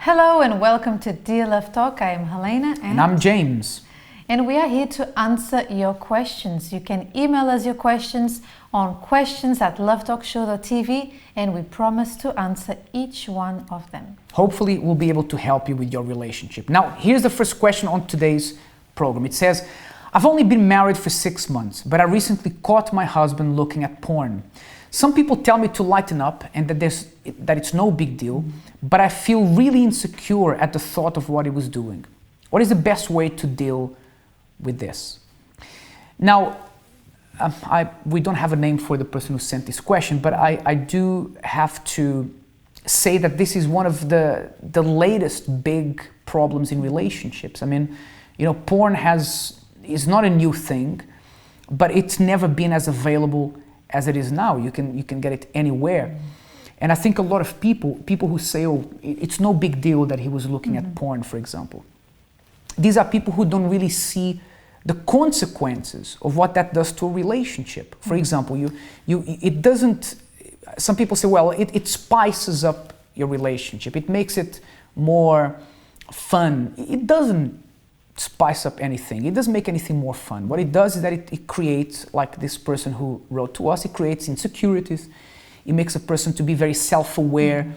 Hello and welcome to Dear Love Talk. I am Helena and I'm James. And we are here to answer your questions. You can email us your questions on questions@lovetalkshow.tv and we promise to answer each one of them. Hopefully we'll be able to help you with your relationship. Now, here's the first question on today's program. It says, I've only been married for 6 months, but I recently caught my husband looking at porn. Some people tell me to lighten up and that it's no big deal, but I feel really insecure at the thought of what he was doing. What is the best way to deal with this? Now, we don't have a name for the person who sent this question, but I do have to say that this is one of the latest big problems in relationships. I mean, porn is not a new thing, but it's never been as available as it is now. You can get it anywhere. And I think a lot of people who say, oh, it's no big deal that he was looking at porn, for example. These are people who don't really see the consequences of what that does to a relationship. For example, it doesn't, some people say, well, it spices up your relationship. It makes it more fun. It doesn't spice up anything. It doesn't make anything more fun. What it does is that it creates, like this person who wrote to us, it creates insecurities. It makes a person to be very self-aware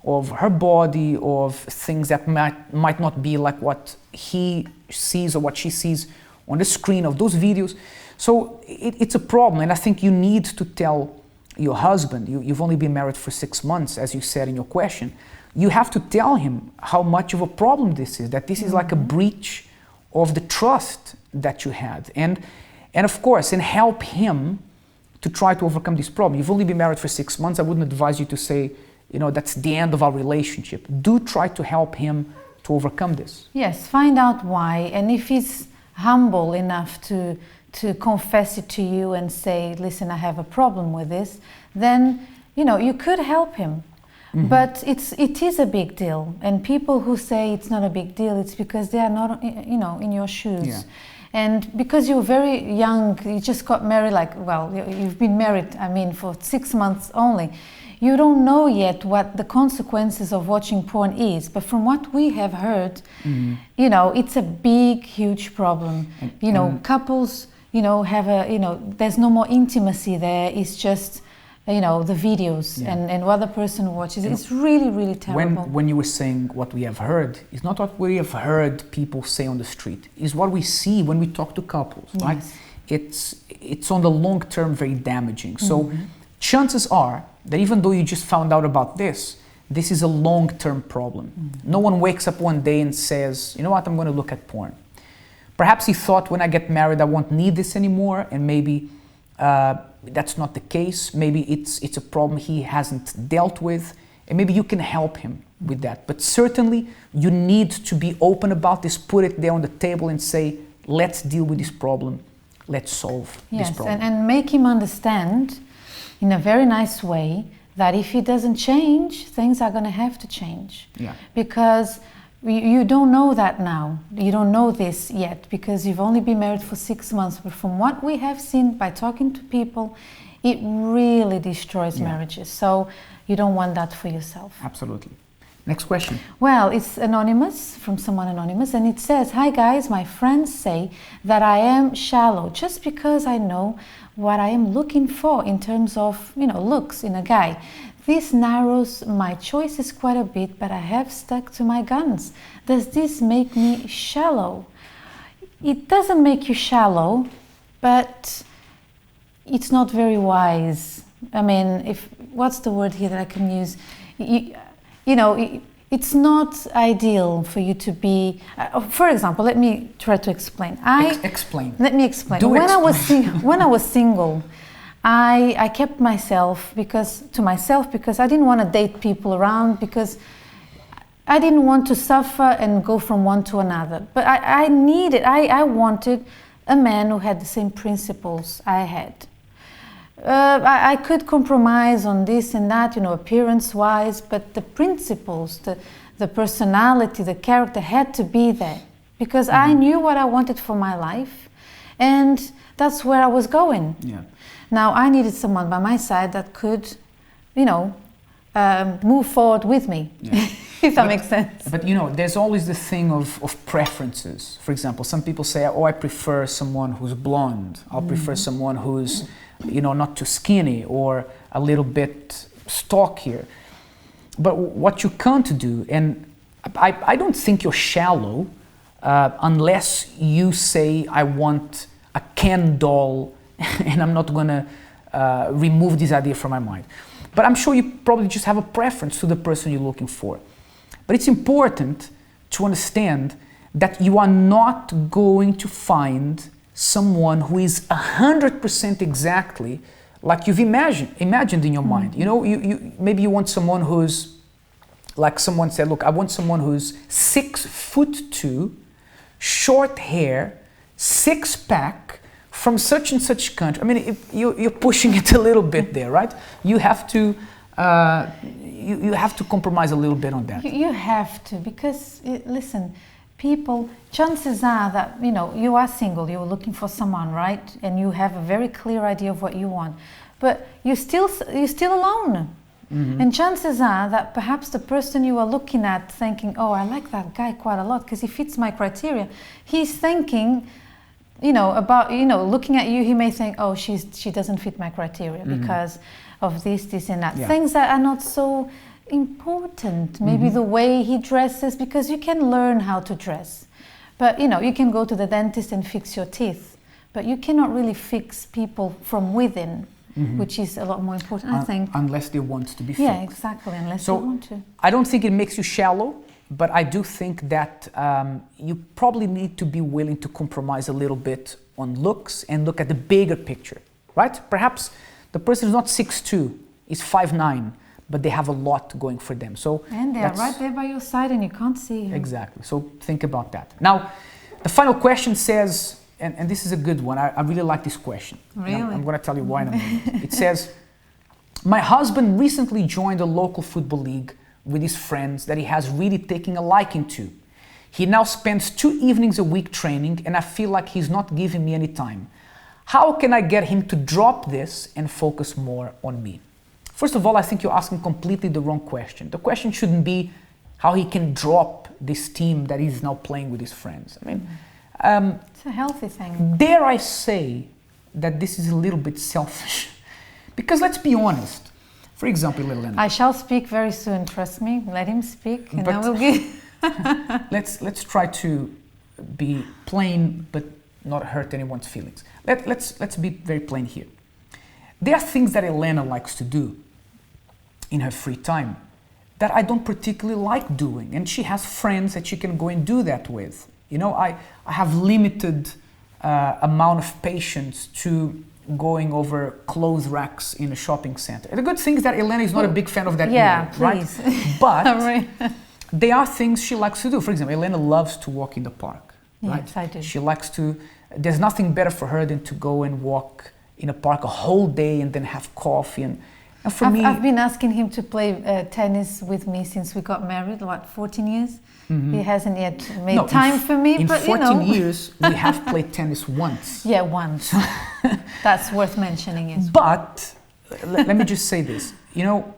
of her body, of things that might not be like what he sees or what she sees on the screen of those videos. So it's a problem, and I think you need to tell your husband, you've only been married for 6 months, as you said in your question, you have to tell him how much of a problem this is, that this is like a breach of the trust that you had, and of course, and help him to try to overcome this problem. You've only been married for 6 months. I wouldn't advise you to say, that's the end of our relationship. Do try to help him to overcome this. Yes, find out why, and if he's humble enough to confess it to you and say, listen, I have a problem with this, then you could help him. But it is a big deal, and people who say it's not a big deal, it's because they are not in your shoes. Yeah. And because you're very young, you just got married, you've been married, for 6 months only. You don't know yet what the consequences of watching porn is, but from what we have heard, it's a big, huge problem. Couples, there's no more intimacy there. It's just, the videos and what the person watches. It's really, really terrible. When you were saying what we have heard, it's not what we have heard people say on the street. It's what we see when we talk to couples, right? It's on the long term very damaging. So chances are that even though you just found out about this is a long-term problem. No one wakes up one day and says, you know what, I'm going to look at porn. Perhaps he thought, when I get married, I won't need this anymore, and maybe that's not the case. Maybe it's a problem he hasn't dealt with, and maybe you can help him with that. But certainly, you need to be open about this, put it there on the table and say, let's deal with this problem, let's solve this problem. Yes, and make him understand in a very nice way that if he doesn't change, things are going to have to change. Yeah. Because you don't know that now. You don't know this yet because you've only been married for 6 months. But from what we have seen by talking to people, it really destroys marriages. So you don't want that for yourself. Absolutely. Next question. Well, it's anonymous, from someone anonymous, and it says, hi guys, my friends say that I am shallow just because I know what I am looking for in terms of, looks in a guy. This narrows my choices quite a bit, but I have stuck to my guns. Does this make me shallow? It doesn't make you shallow, but it's not very wise. What's the word here that I can use? It's not ideal for you to be. For example, let me try to explain. Explain. Let me explain. When I was single, I kept myself because I didn't want to date people around, because I didn't want to suffer and go from one to another. But I wanted a man who had the same principles I had. I could compromise on this and that, appearance-wise, but the principles, the personality, the character had to be there, because I knew what I wanted for my life, and that's where I was going. Yeah. Now, I needed someone by my side that could, move forward with me. Yeah. If that makes sense. But you know, there's always the thing of preferences. For example, some people say, oh, I prefer someone who's blonde. I'll prefer someone who's, you know, not too skinny or a little bit stockier. But what you can't do, and I don't think you're shallow unless you say, I want a Ken doll and I'm not gonna remove this idea from my mind. But I'm sure you probably just have a preference to the person you're looking for. But it's important to understand that you are not going to find someone who is 100% exactly like you've imagined in your mind. You know, maybe you want someone who's, like someone said, look, I want someone who's 6'2", short hair, six-pack, from such and such country. I mean, you're pushing it a little bit there, right? You have to you have to compromise a little bit on that. You have to, because listen, people, chances are that, you know, you are single, you're looking for someone, right? And you have a very clear idea of what you want, but you're still alone. And chances are that perhaps the person you are looking at thinking, oh, I like that guy quite a lot because he fits my criteria, he's thinking, you know, about, you know, looking at you, he may think, oh, she doesn't fit my criteria because of this and that. Things that are not so important. Maybe the way he dresses, because you can learn how to dress. But, you know, you can go to the dentist and fix your teeth, but you cannot really fix people from within, which is a lot more important, I think. Unless they want to be fixed. Yeah, exactly, unless they want to. I don't think it makes you shallow, but I do think that you probably need to be willing to compromise a little bit on looks and look at the bigger picture, right? Perhaps the person is not 6'2", is 5'9", but they have a lot going for them. So and they are right there by your side and you can't see him. Exactly, so think about that. Now, the final question says, and this is a good one, I really like this question. Really? I'm going to tell you why in a minute. It says, my husband recently joined a local football league with his friends that he has really taken a liking to. He now spends 2 evenings a week training and I feel like he's not giving me any time. How can I get him to drop this and focus more on me? First of all, I think you're asking completely the wrong question. The question shouldn't be how he can drop this team that he's now playing with his friends. I mean, it's a healthy thing. Dare I say that this is a little bit selfish? Because let's be honest. For example, Elena. I shall speak very soon, trust me. Let him speak and I will give... let's try to be plain but not hurt anyone's feelings. Let's be very plain here. There are things that Elena likes to do in her free time that I don't particularly like doing, and she has friends that she can go and do that with. You know, I have limited amount of patience to going over clothes racks in a shopping center. The good thing is that Elena is not a big fan of that either, right? But there are things she likes to do. For example, Elena loves to walk in the park, right? Yes, I do. She likes to, there's nothing better for her than to go and walk in a park a whole day and then have coffee. And for me... I've been asking him to play tennis with me since we got married, what, 14 years? He hasn't yet made time for me, but you know. In 14 years, we have played tennis once. Yeah, once. That's worth mentioning as well. But, let me just say this. You know,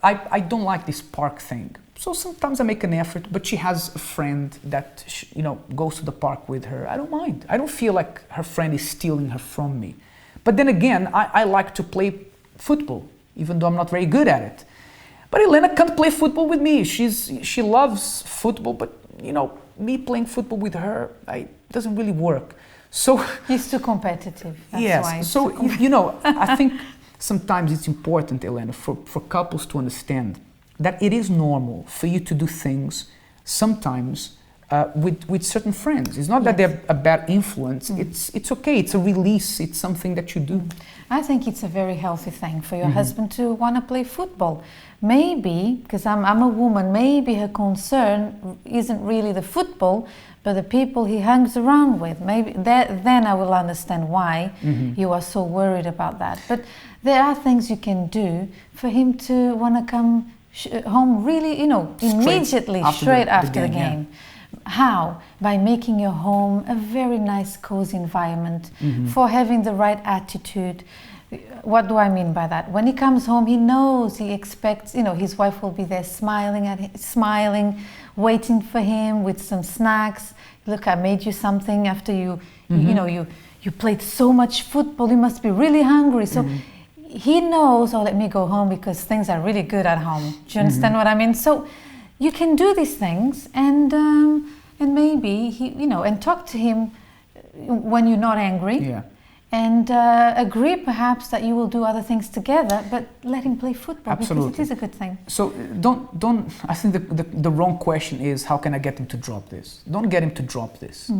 I don't like this park thing. So sometimes I make an effort, but she has a friend that, you know, goes to the park with her. I don't mind. I don't feel like her friend is stealing her from me. But then again, I like to play football, even though I'm not very good at it. But Elena can't play football with me. She loves football, but you know, me playing football with her, it doesn't really work. So he's too competitive. That's yes. Why So you know, I think sometimes it's important, Elena, for couples to understand that it is normal for you to do things sometimes with certain friends. It's not that they're a bad influence. It's okay. It's a release. It's something that you do. I think it's a very healthy thing for your husband to want to play football. Maybe, because I'm a woman, maybe her concern isn't really the football, but the people he hangs around with. Maybe then I will understand why you are so worried about that. But there are things you can do for him to want to come home really, you know, immediately, straight after the game. How? By making your home a very nice, cozy environment, for having the right attitude, What do I mean by that? When he comes home, he knows, he expects, his wife will be there smiling, waiting for him with some snacks. Look, I made you something after you played so much football. You must be really hungry. So he knows, let me go home because things are really good at home. Do you understand what I mean? So you can do these things and maybe and talk to him when you're not angry. Yeah. And agree perhaps that you will do other things together, but let him play football. Absolutely. Because it is a good thing. So don't. I think the wrong question is, how can I get him to drop this? Don't get him to drop this.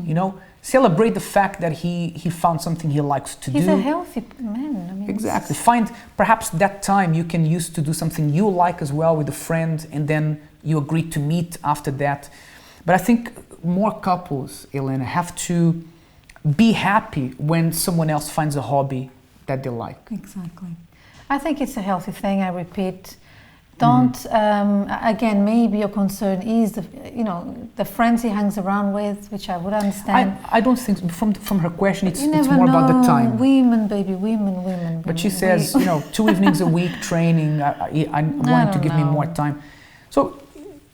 Celebrate the fact that he found something he likes to do. He's a healthy man. I mean, exactly. Find perhaps that time you can use to do something you like as well with a friend, and then you agree to meet after that. But I think more couples, Elena, have to be happy when someone else finds a hobby that they like. Exactly. I think it's a healthy thing, I repeat. Don't, again, maybe your concern is the friends he hangs around with, which I would understand. I don't think, from her question, it's more know. about the time. Women, baby, women. But she says, 2 evenings a week training, I want to give me more time. So,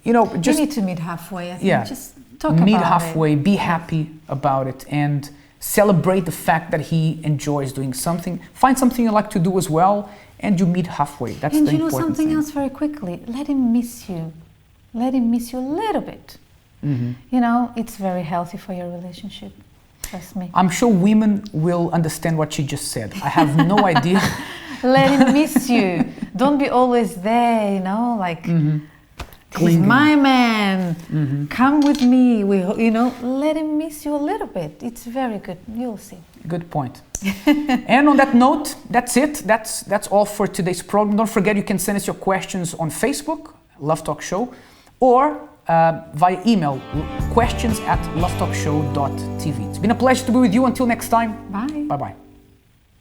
just... You need to meet halfway, I think. Yeah. Just talk about it. Meet halfway, be happy about it, and celebrate the fact that he enjoys doing something. Find something you like to do as well, and you meet halfway. That's the important thing. And something else very quickly. Let him miss you. Let him miss you a little bit. It's very healthy for your relationship. Trust me. I'm sure women will understand what she just said. I have no idea. Let him miss you. Don't be always there, He's my man. Come with me. Let him miss you a little bit. It's very good. You'll see. Good point. And on that note, that's it. That's all for today's program. Don't forget, you can send us your questions on Facebook, Love Talk Show, or via email, questions@lovetalkshow.tv. It's been a pleasure to be with you. Until next time. Bye. Bye-bye.